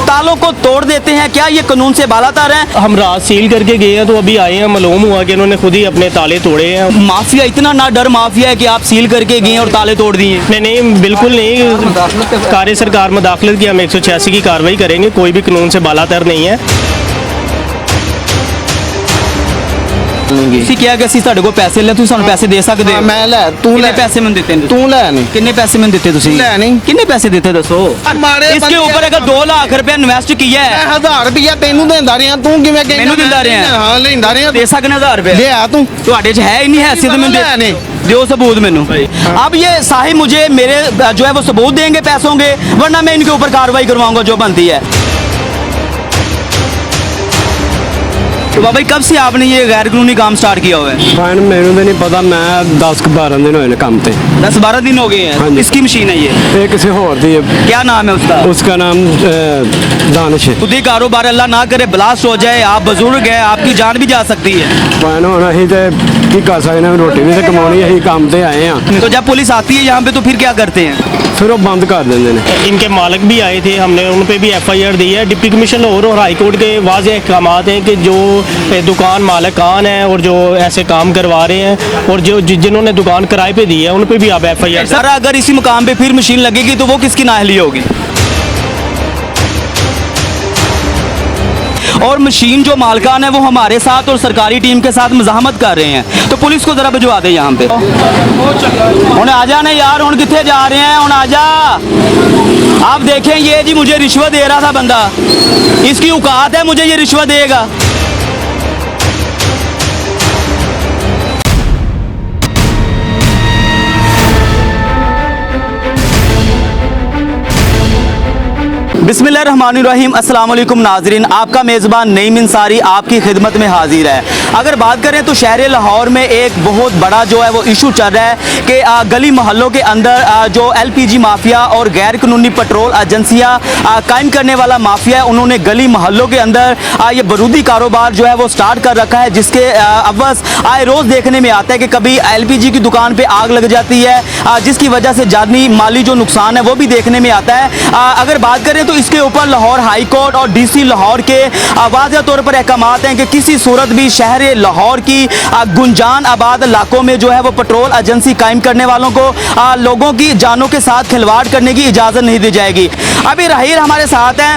तालों को तोड़ देते हैं, क्या ये कानून से बालातर है? हम रात सील करके गए हैं तो अभी आए हैं, मालूम हुआ कि इन्होंने खुद ही अपने ताले तोड़े हैं। माफिया इतना ना डर माफिया है कि आप सील करके गए और ताले तोड़ दिए? नहीं, बिल्कुल नहीं। कार्य सरकार मुदाखलत की हम 186 की कार्रवाई करेंगे, कोई भी कानून से बालातर नहीं है। ਤੁਸੀਂ ਕਿਹਾ ਕਿ ਅਸੀਂ ਤੁਹਾਡੇ ਕੋਲ ਪੈਸੇ ਲੈ, ਤੁਸੀਂ ਸਾਨੂੰ ਪੈਸੇ ਦੇ ਸਕਦੇ ਹੋ? मैं लै तू कितने लै पैसे मैंने देते हैं? तू लै नहीं कितने पैसे मैंने देते ਤੁਸੀਂ? ਲੈ ਨਹੀਂ। कितने पैसे देते दसो? माड़े इसके बंदे ऊपर अगर 2 लाख रुपया इन्वेस्ट किया मैं है, 1000 रुपया ਤੈਨੂੰ ਦਿੰਦਾ ਰਿਹਾ, ਤੂੰ ਕਿਵੇਂ ਕਹਿੰਦਾ ਮੈਨੂੰ ਦਿੰਦਾ ਰਿਹਾ? ਹਾਂ ਲੈਂਦਾ ਰਿਹਾ दे सकने 1000 रुपया? ਲਿਆ ਤੂੰ ਤੁਹਾਡੇ 'ਚ है ही नहीं हैसियत में ਲੈ नहीं। दो सबूत मैनू। अब ये साहिब मुझे मेरे जो है वो सबूत देंगे पैसों के, वरना मैं इनके ऊपर कार्रवाई करवाऊंगा जो बनती है। तो बाबा जी कब से आपने ये गैर कानूनी काम स्टार्ट किया हुआ है? फाइन मैनू तो नहीं पता, मैं 10-12 दिन हुए काम पे। 10-12 दिन हो गए हाँ हैं। जी। किसकी मशीन है ये? किसी होर दी है। क्या नाम है उसका? उसका नाम दानिश है। खुद ही कारोबार अल्लाह ना करे ब्लास्ट हो जाए, आप बुजुर्ग हैं, आपकी जान भी जा सकती है। फाइन होना ही तो की कर सकते, रोटी भी तो कमानी, यही काम पे आए हैं। तो जब पुलिस आती है यहाँ पे तो फिर क्या करते हैं? फिर वो बंद कर देंगे ने। इनके मालिक भी आए थे, हमने उन पे भी FIR दी है। डिप्टी कमिश्नर लाहौर और हाई कोर्ट के वाज़ेह अहकाम हैं कि जो दुकान मालिकान हैं और जो ऐसे काम करवा रहे हैं और जो जिन्होंने दुकान किराए पे दी है उन पे भी आप FIR। सर अगर इसी मुकाम पे फिर मशीन लगेगी तो वो किसकी नाअहली होगी? और मशीन जो मालकान है वो हमारे साथ और सरकारी टीम के साथ मज़ाहमत कर रहे हैं, तो पुलिस को जरा भिजवा दे यहाँ पे। उन्हें आ जाने यार, उन कितने जा रहे हैं, उन आजा। आप देखें ये जी मुझे रिश्वत दे रहा था बंदा, इसकी औकात है मुझे ये रिश्वत देगा। बिस्मिल्लाहिर्रहमानिर्रहीम, अस्सलाम वालेकुम नाज़रीन, आपका मेज़बान नईम इंसारी आपकी खिदमत में हाजिर है। अगर बात करें तो शहर लाहौर में एक बहुत बड़ा जो है वो इशू चल रहा है कि गली मोहल्लों के अंदर जो LPG माफिया और गैर कानूनी पेट्रोल एजेंसियाँ कायम करने वाला माफिया है, उन्होंने गली मोहल्लों के अंदर ये बारूदी कारोबार जो है वो स्टार्ट कर रखा है, जिसके अवस आए रोज़ देखने में आता है कि कभी LPG की दुकान पर आग लग जाती है, जिसकी वजह से जानी माली जो नुकसान है वो भी देखने में आता है। अगर बात करें तो इसके ऊपर लाहौर हाई कोर्ट और DC लाहौर के वाज़ेह तौर पर अहकामात हैं कि किसी सूरत भी शहर लाहौर की गुंजान आबाद इलाकों में जो है वो पेट्रोल एजेंसी कायम करने वालों को लोगों की जानों के साथ खिलवाड़ करने की इजाज़त नहीं दी जाएगी। अभी राहील हमारे साथ हैं,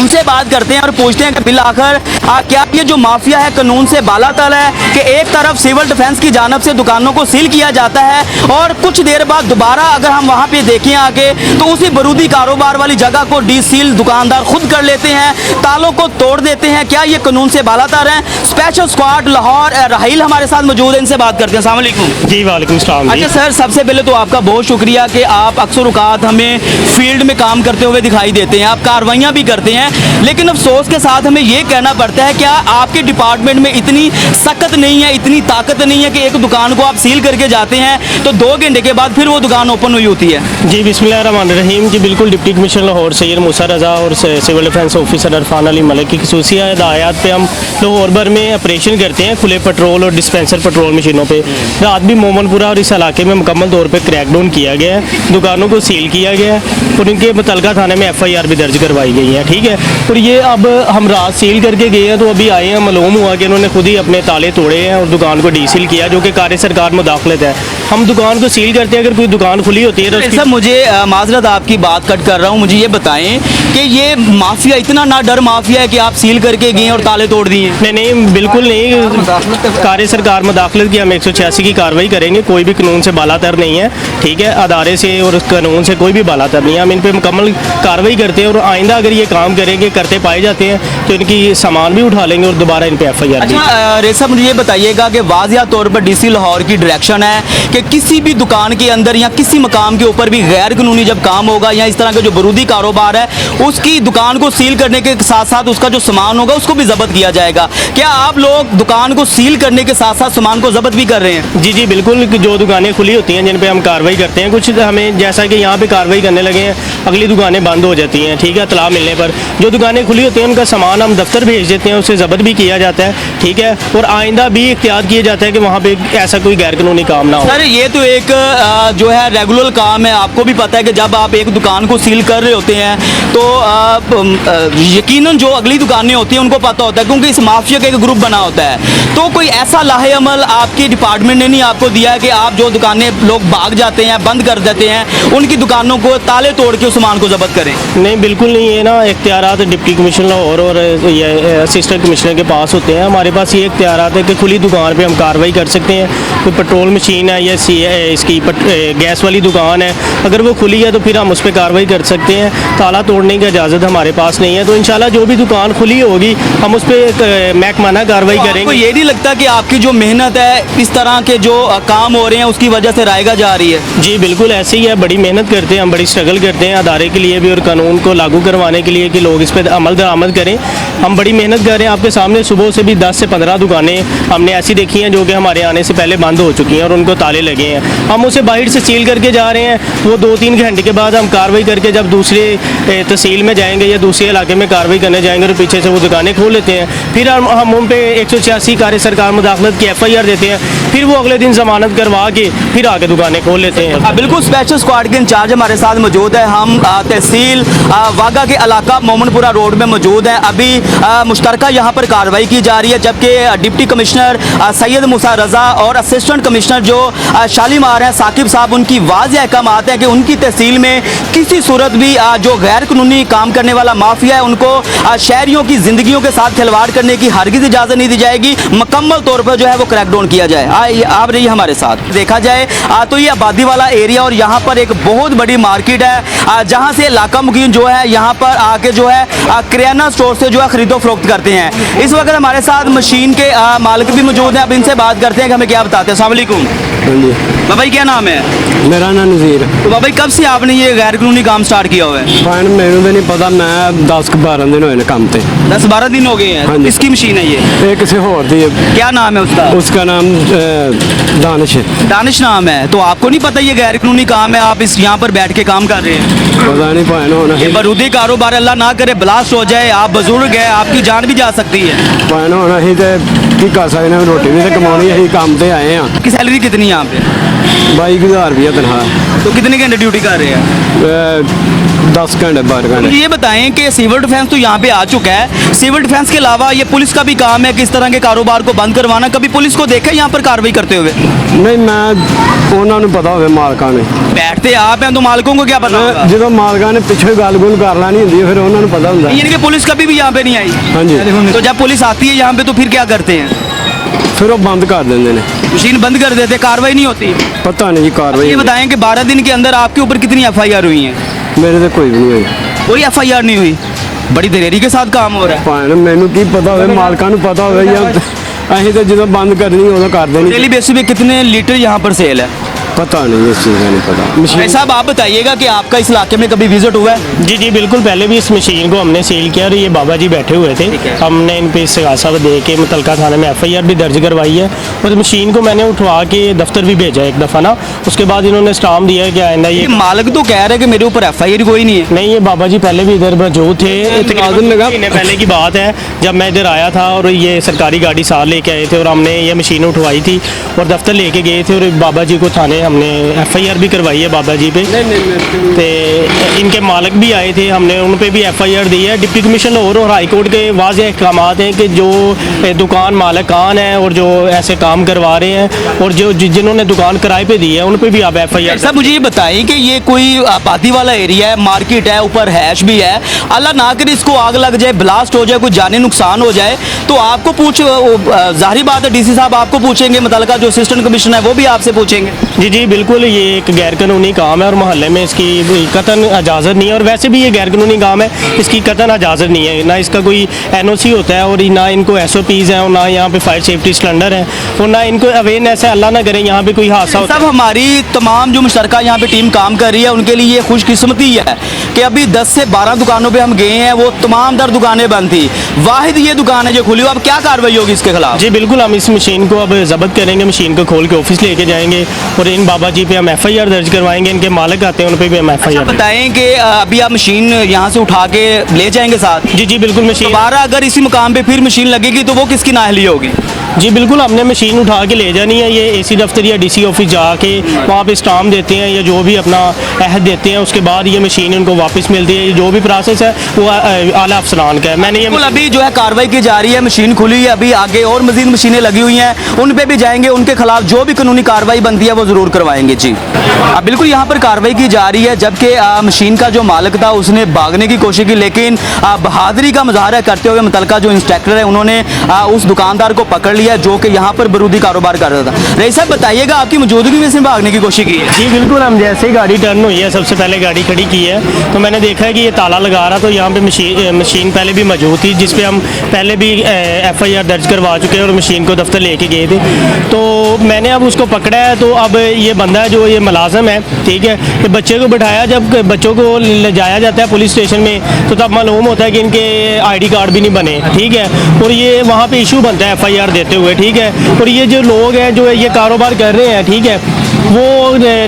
उनसे बात करते हैं और पूछते हैं कि बिल आखिर क्या ये जो माफिया है कानून से बालातर है कि एक तरफ सिविल डिफेंस की जानब से दुकानों को सील किया जाता है और कुछ देर बाद दोबारा अगर हम वहाँ पे देखें आगे तो उसी बारूदी कारोबार वाली जगह को डीसील दुकानदार खुद कर लेते हैं, तालों को तोड़ देते हैं। क्या ये कानून से बालातर है? स्पेशल स्क्वाड लाहौर राहील हमारे साथ मौजूद है, इनसे बात करते हैं। अस्सलाम वालेकुम। जी वालेकुम सलाम। अच्छा सर, सबसे पहले तो आपका बहुत शुक्रिया कि आप अक्सर औकात हमें फील्ड में काम करते हुए दिखाई देते हैं, आप कार्रवाइयाँ भी करते हैं, लेकिन अफसोस के साथ हमें ये कहना पड़ता है क्या आपके डिपार्टमेंट में इतनी सख्त नहीं है, इतनी ताकत नहीं है कि एक दुकान को आप सील करके जाते हैं तो 2 घंटे के बाद फिर वो दुकान ओपन हुई होती है? जी बिस्मिल्लाहिर्रहमानिर्रहीम। जी बिल्कुल, डिप्टी कमिश्नर लाहौर सैयद मूसा रज़ा और civil defence officer Irfan Ali Malik की खसूसी हिदायत पे हम लाहौर भर में ऑपरेशन करते हैं खुले पेट्रोल और डिस्पेंसर पेट्रोल मशीनों पे। रात भी मोमनपुरा और इस इलाके में मुकम्मल तौर पर क्रैकडाउन किया गया है, दुकानों को सील किया गया है और उनके मुतलका थाने में FIR भी दर्ज करवाई गई है। ठीक है, और ये अब हम रात सील करके गए हैं तो अभी आए हैं, मालूम हुआ कि इन्होंने खुद ही अपने ताले तोड़े हैं और दुकान को डीसील किया, जो कि कार्य सरकार मुदाखलत है। हम दुकान को सील करते हैं, अगर कोई दुकान खुली होती है तो सर मुझे माजरत आपकी बात कट कर रहा हूँ, मुझे ये बताएं कि ये माफिया इतना ना डर माफिया है कि आप सील करके गए और ताले तोड़ दिए? नहीं, बिल्कुल नहीं। कार्य सरकार मुदाखलत की हम 186 की कार्रवाई करेंगे, कोई भी कानून से बालातर नहीं है। ठीक है, अदारे से और कानून से कोई भी बालातर नहीं है, हम इन पर मुकम्मल कार्रवाई करते हैं और आइंदा अगर ये काम करेंगे, करते पाए जाते हैं तो इनकी सामान भी उठा लेंगे और दोबारा इन पे FIR। अच्छा रेसा, मुझे ये बताइएगा कि वाज़िया तौर पर DC लाहौर की डायरेक्शन है कि किसी भी दुकान के अंदर या किसी मकाम के ऊपर भी गैर कानूनी जब काम होगा या इस तरह का जो बारूदी कारोबार है उसकी दुकान को सील करने के साथ साथ उसका जो सामान होगा उसको भी जब्त किया जाएगा। क्या आप लोग दुकान को सील करने के साथ साथ सामान को जब्त भी कर रहे हैं? जी जी बिल्कुल, जो दुकानें खुली होती हैं जिन पे हम कार्रवाई करते हैं, कुछ हमें जैसा कि यहाँ पे कार्रवाई करने लगे हैं अगली दुकानें बंद हो जाती हैं। ठीक है, इत्तला मिलने पर जो दुकानें खुली होती हैं उनका सामान हम दफ्तर भेज देते हैं, उसे जब्त भी किया जाता है। ठीक है, और आइंदा भी इख्तियार किया जाता है कि वहाँ पे ऐसा कोई गैर कानूनी काम ना हो। सर ये तो एक जो है रेगुलर काम है, आपको भी पता है कि जब आप एक दुकान को सील कर रहे होते हैं तो यकीनन जो अगली दुकानें होती हैं उनको पता होता है, क्योंकि इस माफिया का एक ग्रुप बना होता है। तो कोई ऐसा लाहे अमल आपके डिपार्टमेंट ने नहीं आपको दिया है कि आप जो दुकानें लोग भाग जाते हैं, बंद कर देते हैं, उनकी दुकानों को ताले तोड़ के उस सामान को जब्त करें? नहीं, बिल्कुल नहीं। ये ना इख्तियारात डिप्टी कमिश्नर लाहौर और ये असिस्टेंट कमिश्नर के पास होते हैं। हमारे पास ये इख्तियारात है कि खुली दुकान पे हम कार्रवाई कर सकते हैं। कोई पेट्रोल मशीन है या इसकी गैस वाली दुकान है, अगर वो खुली है तो फिर हम उस पर कार्रवाई कर सकते हैं। ताला तोड़ने की इजाज़त हमारे पास नहीं है। तो इंशाल्लाह जो भी दुकान खुली होगी हम उस पर महकमाना कार्रवाई आपको करेंगे। ये नहीं लगता कि आपकी जो मेहनत है, इस तरह के जो काम हो रहे हैं, उसकी वजह से रायगा जा रही है? जी बिल्कुल ऐसे ही है। बड़ी मेहनत करते हैं हम, बड़ी स्ट्रगल करते हैं अदारे के लिए भी और कानून को लागू करवाने के लिए कि लोग इस पर अमल दरामद करें। हम बड़ी मेहनत कर रहे हैं। आपके सामने सुबह से भी 10 से 15 दुकानें हमने ऐसी देखी हैं जो कि हमारे आने से पहले बंद हो चुकी हैं और उनको ताले लगे हैं। हम उसे बाहर से सील करके जा रहे हैं। वो 2-3 घंटे के बाद हम कार्रवाई करके जब दूसरे तहसील में जाएंगे या दूसरे इलाके में कार्रवाई करने जाएंगे तो पीछे से वो दुकानें खोल लेते हैं। फिर हम उन पर 186 कार्य सरकार मुदाखलत की FIR देते हैं। फिर वो अगले दिन जमानत करवा के फिर आके दुकानें खोल लेते हैं। बिल्कुल, स्पेशल स्क्वाड के इंचार्ज हमारे साथ मौजूद है। हम तहसील वागा के इलाका मोमनपुरा रोड में मौजूद हैं। अभी मुश्तरका यहाँ पर कार्रवाई की जा रही है, जबकि डिप्टी कमिश्नर सैयद मूसा रज़ा और असिस्टेंट कमिश्नर जो शालीमार हैं साकिब साहब, उनकी वाज़ेह अहकामात हैं कि उनकी तहसील में किसी सूरत भी जो गैर कानूनी काम करने वाला माफिया है उनको शहरियों की ज़िंदगियों के साथ खिलवाड़ करने की हरगिज़ इजाज़त नहीं दी जाएगी। मुकम्मल तौर पर जो है वो क्रैकडाउन किया जाए। आप रहिए हमारे साथ। देखा जाए तो ये आबादी वाला एरिया और यहाँ पर एक बहुत बड़ी मार्केट है, जहाँ से इलाका मुकीम जो है यहाँ पर आके जो है किराना स्टोर से जो है खरीदो फरोख्त करते हैं। इस वक्त हमारे साथ मशीन के मालिक भी मौजूद हैं। अब इनसे बात करते हैं कि हमें क्या बताते हैं। अस्सलाम वालेकुम। हाँ जी, बाबा जी क्या नाम है? मेरा नाम नज़ीर। तो बाबा जी कब से आपने ये गैर कानूनी काम स्टार्ट किया हुआ है? फाइन मैनू तो नहीं पता, मैं 10-12 दिन होए ने काम ते। 10-12 दिन हो गए हाँ हैं। जी। इसकी मशीन है ये किसी होर दी है। क्या नाम है उसका? उसका नाम दानिश है। दानिश नाम है। तो आपको नहीं पता ये गैर कानूनी काम है, आप इस यहाँ पर बैठ के काम कर रहे हैं? पता नहीं फाइन होना ये बारूदी कारोबार, अल्लाह ना करे ब्लास्ट हो जाए, आप बुजुर्ग है, आपकी जान भी जा सकती है। फाइन होना ही तो की कर सकते हैं, रोटी भी तो कमानी, यही काम ते आए हैं। आपकी सैलरी कितनी है यहाँ पे? 22,000 रुपया तनख्वाह। तो कितने घंटे ड्यूटी कर रहे हैं? 10 घंटे 12 घंटे। मुझे ये बताएं कि सिविल डिफेंस तो यहाँ पे आ चुका है, सिविल डिफेंस के अलावा ये पुलिस का भी काम है कि इस तरह के कारोबार को बंद करवाना। कभी पुलिस को देखा यहाँ पर कार्रवाई करते हुए? नहीं, मैं उन्होंने पता होवे मालका ने। बैठते आप हैं तो मालिकों को क्या पता होगा? जो मालका ने पिछे गल गुल कर लेनी होंगी फिर उन्होंने पता होंगे। यानी कि पुलिस कभी भी यहाँ पे नहीं आई? हाँ जी। तो जब पुलिस आती है यहाँ पे तो फिर क्या करते हैं? फिर वो बंद कर देंगे ने। मशीन बंद कर देते, कार्रवाई नहीं होती? पता नहीं जी कार्रवाई। ये बताएं कि 12 दिन के अंदर आपके ऊपर कितनी FIR हुई हैं? मेरे से कोई भी नहीं हुई। कोई FIR नहीं हुई? बड़ी दलेरी के साथ काम हो रहा है। भाई मैनू की पता होवे, मालका नू पता होवे या असीं तो जो बंद करनी उदों कर देनी। डेली बेसिस पे कितने लीटर यहाँ पर सेल है? पता नहीं, इस चीज़ का नहीं पता। भाई मशीन साहब आप बताइएगा कि आपका इस इलाके में कभी विजिट हुआ है? जी बिल्कुल, पहले भी इस मशीन को हमने सील किया और ये बाबा जी बैठे हुए थे। हमने इन पे इस्तिगासा दे के मुतलका थाने में FIR भी दर्ज करवाई है और मशीन को मैंने उठवा के दफ्तर भी भेजा एक दफ़ा ना। उसके बाद इन्होंने स्टाम्प दिया कि आइंदा ये मालिक तो कह रहे हैं कि मेरे ऊपर FIR कोई नहीं है। नहीं, ये बाबा जी पहले भी इधर मौजूद थे। तकरीबन महीने पहले की बात है जब मैं इधर आया था और ये सरकारी गाड़ी साथ लेके आए थे और हमने ये मशीन उठवाई थी और दफ्तर लेके गए थे और बाबा जी को थाने हमने FIR भी करवाई है बाबा जी पे। तो इनके मालिक भी आए थे, हमने उन पे भी FIR दी है। डिप्टी कमिश्नर लाहौर और हाई कोर्ट के वाज़ेह अहकामात हैं कि जो दुकान मालिकान हैं और जो ऐसे काम करवा रहे हैं और जो जिन्होंने दुकान किराए पे दी है उन पे भी आप FIR। सर मुझे ये बताएं कि ये कोई आबादी वाला एरिया है, मार्केट है, ऊपर हैश भी है, अल्लाह ना करे इसको आग लग जाए, ब्लास्ट हो जाए, कोई जानी नुकसान हो जाए तो आपको जाहिर बात है DC साहब आपको पूछेंगे, मुतल्लिका जो असिस्टेंट कमिश्नर है वो भी आपसे पूछेंगे। जी बिल्कुल, ये एक गैर कानूनी काम है और मोहल्ले में इसकी कतन इजाज़त नहीं है और वैसे भी ये गैर कानूनी काम है, इसकी कतन इजाज़त नहीं है। ना इसका कोई NOC होता है और ना इनको SOPs हैं और ना यहाँ पे फायर सेफ्टी सिलेंडर है और ना इनको अवेयरनेस है। अल्लाह ना करे यहाँ पे कोई हादसा हो। सब हमारी तमाम जो मुश्तरका यहाँ पे टीम काम कर रही है उनके लिए ये खुशकिस्मती है कि अभी 10 से 12 दुकानों पे हम गए हैं, वो तमाम दर दुकानें बंद थी, वाहिद ये दुकान है जो खुली। अब क्या कार्रवाई होगी इसके खिलाफ? जी बिल्कुल, हम इस मशीन को अब जब्त करेंगे, मशीन को खोल के ऑफिस लेके जाएंगे और इन बाबा जी पे हम FIR दर्ज करवाएंगे। इनके मालिक आते हैं उन पे भी हम FIR। बताएं कि अभी आप मशीन यहाँ से उठा के ले जाएंगे साथ? जी बिल्कुल। मशीन दोबारा अगर इसी मुकाम पे फिर मशीन लगेगी तो वो किसकी नाअहली होगी? जी बिल्कुल, हमने मशीन उठा के ले जानी है। ये एसी दफ्तर या डीसी ऑफिस जाके वहाँ पे स्टाम्प देते हैं या जो भी अपना अहद देते हैं, उसके बाद ये मशीन उनको वापस मिलती है। जो भी प्रोसेस है वो आला अफसरान का है। मैंने ये बिल्कुल अभी जो है कार्रवाई की जा रही है, मशीन खुली है, अभी आगे और मजीद मशीनें लगी हुई हैं, उन पे भी जाएंगे, उनके खिलाफ जो भी कानूनी कार्रवाई बनती है वो ज़रूर करवाएंगे। जी बिल्कुल यहाँ पर कार्रवाई की जा रही है, जबकि मशीन का जो मालिक था उसने भागने की कोशिश की, लेकिन बहादुरी का मुजाहरा करते हुए मुतलका जो इंस्पेक्टर है उन्होंने उस दुकानदार को पकड़ लिया जो कि यहाँ पर बरूदी कारोबार कर रहा था। रईस साहब बताइएगा, आपकी मौजूदगी में इसने भागने की कोशिश की है? जी बिल्कुल, हम जैसे ही गाड़ी टर्न हुई है, सबसे पहले गाड़ी खड़ी की है तो मैंने देखा है कि ये ताला लगा रहा, तो यहाँ पे मशीन पहले भी मौजूद थी जिस पे हम पहले भी FIR दर्ज करवा चुके हैं और मशीन को दफ्तर लेके गए थे। तो मैंने अब उसको पकड़ा है, तो अब ये बंदा है जो ये मुलाजम है, ठीक है, ये बच्चे को बिठाया, जब बच्चों को ले जाया जाता है पुलिस स्टेशन में तो तब मालूम होता है कि इनके ID कार्ड भी नहीं बने, ठीक है, और ये वहाँ पे इशू बनता है FIR देते हुए, ठीक है। और ये जो लोग हैं जो ये कारोबार कर रहे हैं, ठीक है, वो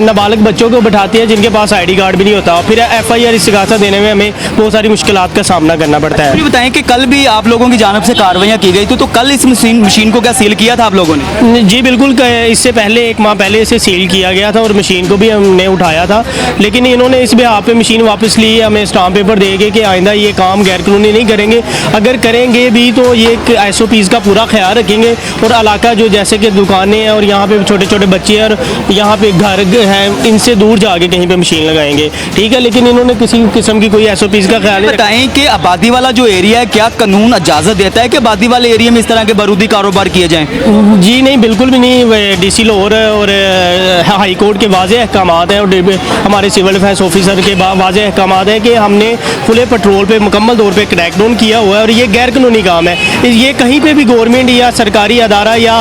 नाबालिग बच्चों को बिठाते हैं जिनके पास ID कार्ड भी नहीं होता, फिर FIR इस्तिगासा देने में हमें बहुत सारी मुश्किलात का सामना करना पड़ता है। मुझे बताएं कि कल भी आप लोगों की जानिब से कार्रवाइयाँ की गई थी, तो कल इस मशीन को क्या सील किया था आप लोगों ने? जी बिल्कुल, इससे पहले 1 माह पहले इसे सील किया गया था और मशीन को भी हमने उठाया था, लेकिन इन्होंने इस बिहार पे मशीन वापस ली है, हमें स्टाम्प पेपर देके कि आइंदा ये काम गैर कानूनी नहीं करेंगे, अगर करेंगे भी तो ये SOPs का पूरा ख्याल रखेंगे और इलाका जो जैसे कि दुकानें हैं और यहाँ पे छोटे छोटे बच्चे हैं और यहाँ पे घर हैं, इनसे दूर जाके कहीं पे मशीन लगाएंगे, ठीक है, लेकिन इन्होंने किसी किस्म की कोई SOPs का ख्याल नहीं रखा। बताएं कि आबादी वाला जो एरिया है, क्या कानून इजाज़त देता है कि आबादी वाले एरिया में इस तरह के बारूदी कारोबार किए जाएं? जी नहीं, बिल्कुल भी नहीं। DC लाहौर और हाई कोर्ट के वाज़ेह अहकामात हैं और हमारे सिविल डिफेंस ऑफिसर के वाज़ेह अहकामात हैं कि हमने खुले पेट्रोल पे मुकम्मल तौर पे क्रैकडाउन किया हुआ है और ये गैर कानूनी काम है। ये कहीं पे भी गवर्नमेंट या सरकारी अदारा या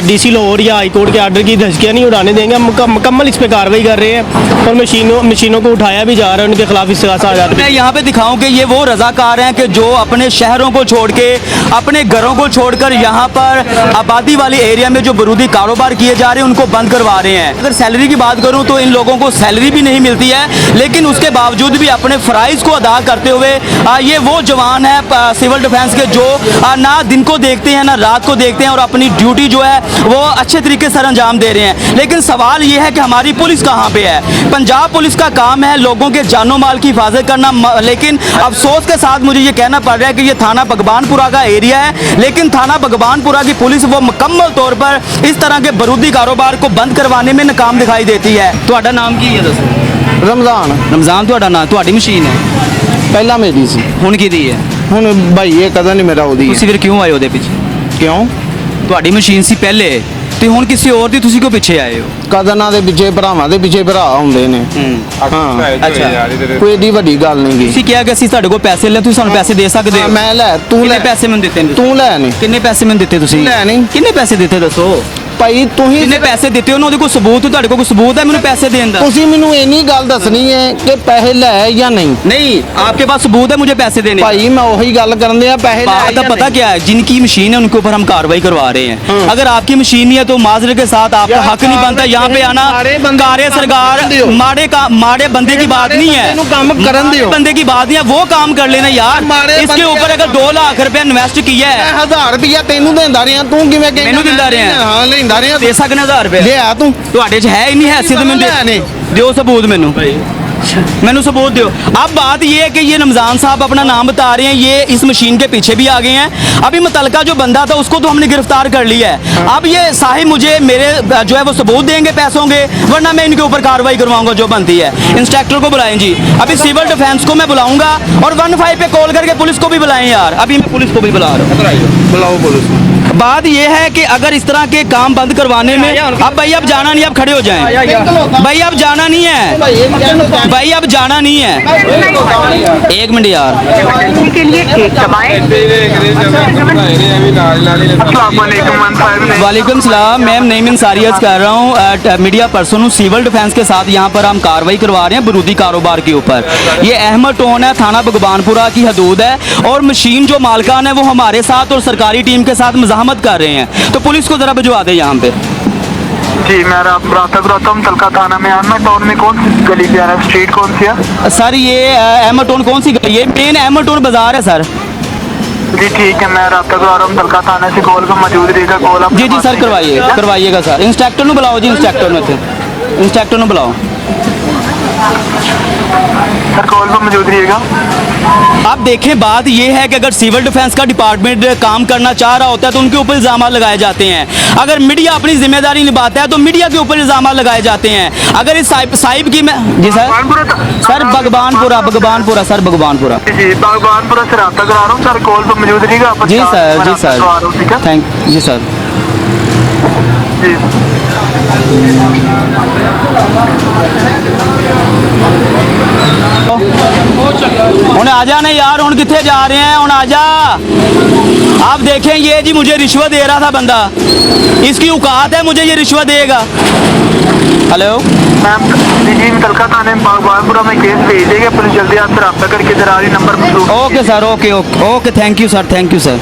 DC लाहौर या हाई कोर्ट के आर्डर की धज्जियाँ नहीं उड़ाने देंगे। हम मुकम्मल इस पर कार्रवाई कर रहे हैं और मशीनों को उठाया भी जा रहा है, उनके खिलाफ इस्तिगासा आ जाता है। मैं यहाँ पे दिखाऊं कि ये वो रजाकार हैं कि जो अपने शहरों को छोड़ के, अपने घरों को छोड़कर यहाँ पर आबादी वाले एरिया में जो बरूदी कारोबार किए जा रहे हैं उनको बंद करवा रहे हैं। अगर सैलरी की बात करूँ तो इन लोगों को सैलरी भी नहीं मिलती है, लेकिन उसके बावजूद भी अपने फ़राइज़ को अदा करते हुए ये वो जवान है सिविल डिफेंस के जो ना दिन को देखते हैं ना रात को देखते हैं और अपनी ड्यूटी जो है वो अच्छे तरीके से अंजाम दे रहे हैं। लेकिन सवाल ये है कि हमारी पुलिस कहाँ पे है? पंजाब पुलिस का काम है लोगों के जानो माल की हिफाजत करना, लेकिन अफसोस के साथ मुझे ये कहना पड़ रहा है कि ये थाना भगवानपुरा का एरिया है, लेकिन थाना भगवानपुरा की पुलिस वो मुकम्मल तौर पर इस तरह के बरूदी कारोबार को बंद करवाने में नाकाम दिखाई देती है। ਤੁਹਾਡਾ ਨਾਮ ਕੀ ਹੈ ਦੱਸੋ? ਰਮਜ਼ਾਨ रमज़ान ਤੁਹਾਡਾ ਨਾਮ, ਤੁਹਾਡੀ ਮਸ਼ੀਨ ਹੈ, ਪਹਿਲਾਂ ਮੇਰੀ ਸੀ, ਹੁਣ ਕਿਹਦੀ ਹੈ? ਹੁਣ ਭਾਈ ਇਹ ਕਦੋਂ ਨਹੀਂ ਮੇਰਾ ਉਹਦੀ ਤੁਸੀਂ ਫਿਰ ਕਿਉਂ ਆਏ ਉਹਦੇ ਪਿੱਛੇ? ਕਿਉਂ? ਤੁਹਾਡੀ ਮਸ਼ੀਨ ਸੀ ਪਹਿਲੇ ਤੇ ਹੁਣ ਕਿਸੇ ਹੋਰ ਦੀ ਤੁਸੀਂ ਕਿਉਂ ਪਿੱਛੇ ਆਏ ਹੋ? ਕਦਨਾਂ ਦੇ ਪਿੱਛੇ ਭਰਾਵਾਂ ਦੇ ਪਿੱਛੇ ਭਰਾ ਹੁੰਦੇ ਨੇ। ਹਾਂ ਅੱਛਾ, ਕੋਈ ਏਡੀ ਵੱਡੀ ਗੱਲ ਨਹੀਂ ਗੀ। ਤੁਸੀਂ ਕਿਹਾ ਕਿ ਅਸੀਂ ਤੁਹਾਡੇ ਕੋਲ ਪੈਸੇ ਲੈ, ਤੁਸੀਂ ਸਾਨੂੰ ਪੈਸੇ ਦੇ ਸਕਦੇ ਹਾਂ, ਹੋ? ਮੈਂ ਲੈ, ਤੂੰ ਕਿੰਨੇ ਲੈ, ਪੈਸੇ ਮੈਨੂੰ ਦਿੱਤੇ ਨੇ? ਤੂੰ ਲੈ ਨਹੀਂ ਕਿੰਨੇ ਪੈਸੇ ਮੈਨੂੰ ਦਿੱਤੇ ਤੁਸੀਂ? ਲੈ ਨਹੀਂ। ਕਿੰਨੇ ਪੈਸੇ ਦਿੱਤੇ ਦੱਸੋ? ਭਾਈ ਤੁਸੀਂ ਕਿੰਨੇ ਪੈਸੇ ਦਿੱਤੇ ਉਹਨਾਂ ਦੇ ਕੋਈ ਸਬੂਤ, ਤੁਹਾਡੇ ਕੋਲ ਕੋਈ ਸਬੂਤ है ਮੈਨੂੰ पैसे देने का? ਤੁਸੀਂ ਮੈਨੂੰ ਇੰਨੀ ਗੱਲ ਦੱਸਣੀ ਹੈ ਕਿ ਪੈਸੇ ਲੈ ਜਾਂ नहीं। नहीं, आपके पास सबूत है मुझे पैसे देने का? ਭਾਈ मैं ਉਹੀ ਗੱਲ ਕਰਨ ਦਿਆ, ਪੈਸੇ ਲੈ बात ਜਾਂ अब पता नहीं। क्या है, जिनकी मशीन है उनके ऊपर हम कार्रवाई करवा रहे हैं। अगर आपकी मशीन नहीं है तो माजरे के साथ आपका यार, हक नहीं बनता यहाँ पे आना। मारे बंदे कारे को सरकार काम दियो। माड़े बंदे की बात नहीं है, ਇਹਨੂੰ ਕੰਮ ਕਰਨ ਦਿਓ। बंदे की बात नहीं है, वो काम कर लेना यार। मारे इसके बंदे ऊपर अगर 2 लाख रुपया इन्वेस्ट किया है, 1000 ਰੁਪਇਆ ਤੈਨੂੰ ਦਿੰਦਾ ਰਿਹਾ, ਤੂੰ ਕਿਵੇਂ ਕਹਿੰਦਾ? ਮੈਨੂੰ ਦਿੰਦਾ ਰਿਹਾ? ਹਾਂ ਲੈਂਦਾ ਰਿਹਾ। दे सकने 1000 रुपया? ਲਿਆ ਤੂੰ। ਤੁਹਾਡੇ 'ਚ ਹੈ ਹੀ नहीं हैसियत, नहीं ਮੈਨੂੰ ਦਿਓ सबूत, मैनू सबूत दो। अब बात ये है कि ये रमज़ान साहब अपना नाम बता रहे हैं, ये इस मशीन के पीछे भी आ गए हैं। अभी मुतलका जो बंदा था उसको तो हमने गिरफ्तार कर लिया है। अब ये साहिब मुझे मेरे जो है वो सबूत देंगे पैसों के, वरना मैं इनके ऊपर कार्रवाई करवाऊंगा जो बनती है। इंस्पेक्टर को बुलाएं जी, अभी सिविल डिफेंस को मैं बुलाऊंगा और 15 पे कॉल करके पुलिस को भी बुलाएं यार। अभी मैं पुलिस को भी बुला रहा हूँ, बुलाओ पुलिस। बात ये है कि अगर इस तरह के काम बंद करवाने में, अब भाई अब जाना नहीं, अब खड़े हो जाएं भाई, अब जाना नहीं है भाई, अब जाना नहीं है। 1 मिनट यार, के लिए एक दबाएं। वालेकुम सलाम मैम, नईम इंसारी अर्ज़ कर रहा हूँ, मीडिया पर्सन हूँ, सिविल डिफेंस के साथ यहाँ पर हम कार्रवाई करवा रहे हैं बरूदी कारोबार के ऊपर। ये अहमद टाउन है, थाना भगवानपुरा की हदूद है और मशीन जो मालकान है वो हमारे साथ और सरकारी टीम के साथ मज़ाहमत कर रहे हैं, तो पुलिस को ज़रा भिजवा दें यहाँ पे। जी मैं रास्ता करता हूँ तलका थाना में। अहमद टाउन में कौन सी गली पे आ रहा है? स्ट्रीट कौन सी है सर ये अहमद टाउन कौन सी गली है? मेन अहमद टाउन बाज़ार है सर। जी ठीक है, मैं रास्ता करवा रहा हूँ तलका थाने से, कॉल पर मौजूद रहेगा। कॉल आप जी जी सर करवाइएगा सर। इंस्पेक्टर ਨੂੰ बुलाओ जी, इंस्पेक्टर ਨੂੰ बुलाओ। सर कॉल पर मौजूद रहिएगा। आप देखें, बात यह है कि अगर सिविल डिफेंस का डिपार्टमेंट काम करना चाह रहा होता है तो उनके ऊपर इल्ज़ाम लगाए जाते हैं। अगर मीडिया अपनी जिम्मेदारी निभाता है तो मीडिया के ऊपर इल्ज़ाम लगाए जाते हैं। अगर इस साहिब की मैं जी सर भगवानपुरा सर भगवानपुरा जी भगवानपुरा से रास्ता करा रहा हूँ सर, कॉल पर मौजूद रहिएगा। जी सर ठीक है, थैंक जी सर। जी ਹੁਣ आ जाने यार, ਹੁਣ कितने जा रहे हैं, ਹੁਣ आ जा। आप देखें, ये जी मुझे रिश्वत दे रहा था बंदा, इसकी औकात है मुझे ये रिश्वत देगा। हेलो मैम जी तलका थाने में भगवानपुरा में केस भेज देंगे, पुलिस जल्दी आपसे रब्ता करके दरारी नंबर पर। Okay sir, okay thank you sir.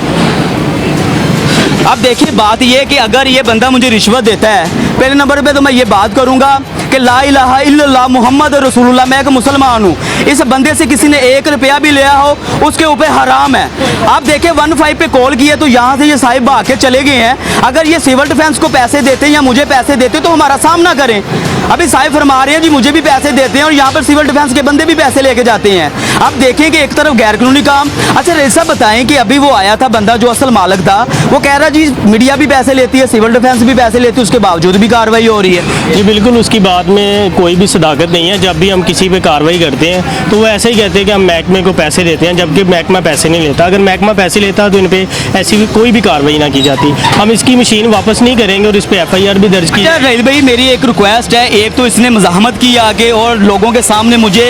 अब देखिए, बात ये है कि अगर ये बंदा मुझे रिश्वत देता है, पहले नंबर पे तो मैं ये बात करूंगा कि ला इलाहा इल्लल्लाह मुहम्मद रसूलुल्लाह, मैं एक मुसलमान हूँ। इस बंदे से किसी ने 1 रुपया भी लिया हो उसके ऊपर हराम है। आप देखें 15 पे कॉल किए तो यहाँ से ये साहिब भाग के चले गए हैं। अगर ये सिविल डिफेंस को पैसे देते हैं या मुझे पैसे देते तो हमारा सामना करें। अभी साहिब फरमा रहे हैं जी मुझे भी पैसे देते हैं और यहाँ पर सिविल डिफेंस के बंदे भी पैसे लेके जाते हैं। आप देखें कि एक तरफ गैर कानूनी काम। अच्छा ऐसा बताएं कि अभी वो आया था बंदा जो असल मालिक था, वो कह रहा जी मीडिया भी पैसे लेती है, सिविल डिफेंस भी पैसे लेती है, उसके बावजूद भी कार्रवाई हो रही है। जी बिल्कुल, उसकी बात में कोई भी सदाकत नहीं है। जब भी हम किसी पे कार्रवाई करते हैं तो वो ऐसे ही कहते हैं कि हम महकमे को पैसे देते हैं, जबकि महकमा पैसे नहीं लेता। अगर महकमा पैसे लेता तो इन पे ऐसी भी कोई भी कार्रवाई ना की जाती। हम इसकी मशीन वापस नहीं करेंगे और इस पे FIR भी दर्ज की। अच्छा रहील भाई, मेरी एक रिक्वेस्ट है। एक तो इसने मज़ाहमत की आगे और लोगों के सामने मुझे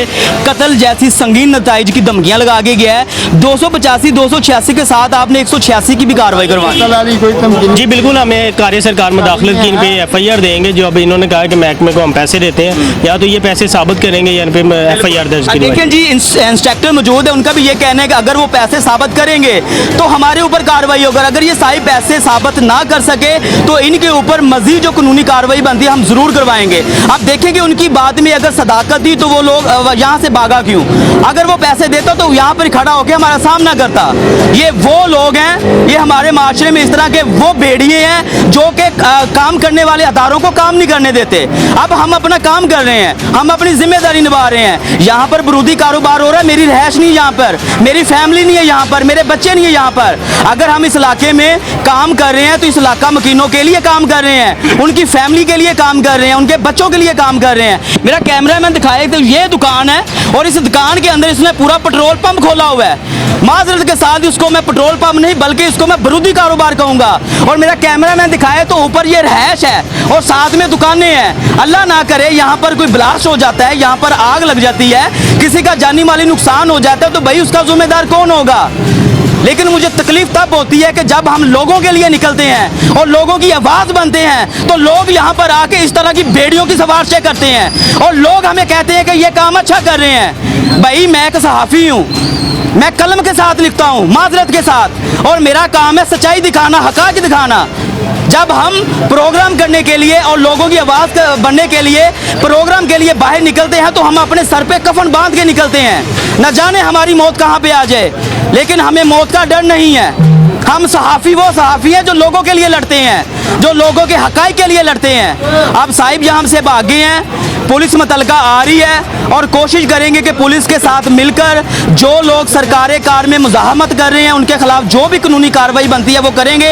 कत्ल जैसी संगीन नताइज की धमकियाँ लगा के गया है। 285 286 के साथ आपने 186 की भी कार्रवाई करवाई। जी बिल्कुल, हमें कार्य सरकार मुदाखलत की इन पे FIR देंगे। जो अभी इन्होंने कहा कि महकमे को हम पैसे देते हैं, या तो ये पैसे साबित करेंगे या इन पे FIR दर्ज की। देखें जी, इंस्पेक्टर मौजूद है, उनका भी ये कहना है कि अगर वो पैसे साबित करेंगे तो हमारे ऊपर कार्रवाई होगी। अगर ये साहिब पैसे साबित ना कर सके तो इनके ऊपर मजीद जो कानूनी कार्रवाई बनती है हम जरूर करवाएंगे। आप देखें कि उनकी बात में अगर सदाकत थी तो वो लोग यहाँ से भागा क्यों? अगर वो पैसे देता तो यहाँ पर खड़ा होकर हमारा सामना करता। ये वो लोग हैं, ये हमारे माशरे में इस तरह के वो भेड़िए हैं जो कि काम करने वाले अदारों को काम नहीं करने देते। अब हम अपना काम कर रहे हैं, हम अपनी जिम्मेदारी निभा रहे हैं। यहाँ पर बरूदी कारोबार हो रहा है, मेरी रहश नहीं यहाँ पर, मेरी फैमिली नहीं है यहाँ पर, मेरे बच्चे नहीं है यहाँ पर। अगर हम इस इलाके में काम कर रहे हैं तो इस इलाका मकीनों के लिए काम कर रहे हैं, उनकी फैमिली के लिए काम कर रहे हैं, उनके बच्चों के लिए काम कर रहे हैं। मेरा कैमरा मैन दिखाए तो ये दुकान है और इस दुकान के अंदर इसने पूरा पेट्रोल पंप खोला हुआ है। माजरत के साथ इसको मैं पेट्रोल पंप नहीं बल्कि इसको मैं बरूदी कारोबार कहूँगा। और मेरा कैमरा मैन दिखाए तो ऊपर ये रहश है और साथ में दुकानें हैं। अल्लाह ना करे यहाँ पर कोई ब्लास्ट हो जाता है, यहाँ पर आग लग जाती है, किसी का जानी माली नुकसान हो जाता है तो भाई उसका जिम्मेदार कौन होगा? लेकिन मुझे तकलीफ तब होती है कि जब हम लोगों के लिए निकलते हैं और लोगों की आवाज़ बनते हैं तो लोग यहाँ पर आके इस तरह की बेड़ियों की सवारशें करते हैं और लोग हमें कहते हैं कि ये काम अच्छा कर रहे हैं। भाई मैं एक सहाफ़ी हूँ, मैं कलम के साथ लिखता हूँ, माजरत के साथ, और मेरा काम है सच्चाई दिखाना, हक़ाइक़ दिखाना। जब हम प्रोग्राम करने के लिए और लोगों की आवाज़ बनने के लिए प्रोग्राम के लिए बाहर निकलते हैं तो हम अपने सर पे कफन बांध के निकलते हैं। न जाने हमारी मौत कहाँ पे आ जाए, लेकिन हमें मौत का डर नहीं है। हम सहाफ़ी वो सहाफ़ी हैं जो लोगों के लिए लड़ते हैं, जो लोगों के हक़ाइक़ के लिए लड़ते हैं। अब साहिब यहाँ से भागे हैं, पुलिस मुतलका आ रही है और कोशिश करेंगे कि पुलिस के साथ मिलकर जो लोग सरकारी कार में मुज़ाहमत कर रहे हैं उनके खिलाफ जो भी कानूनी कार्रवाई बनती है वो करेंगे।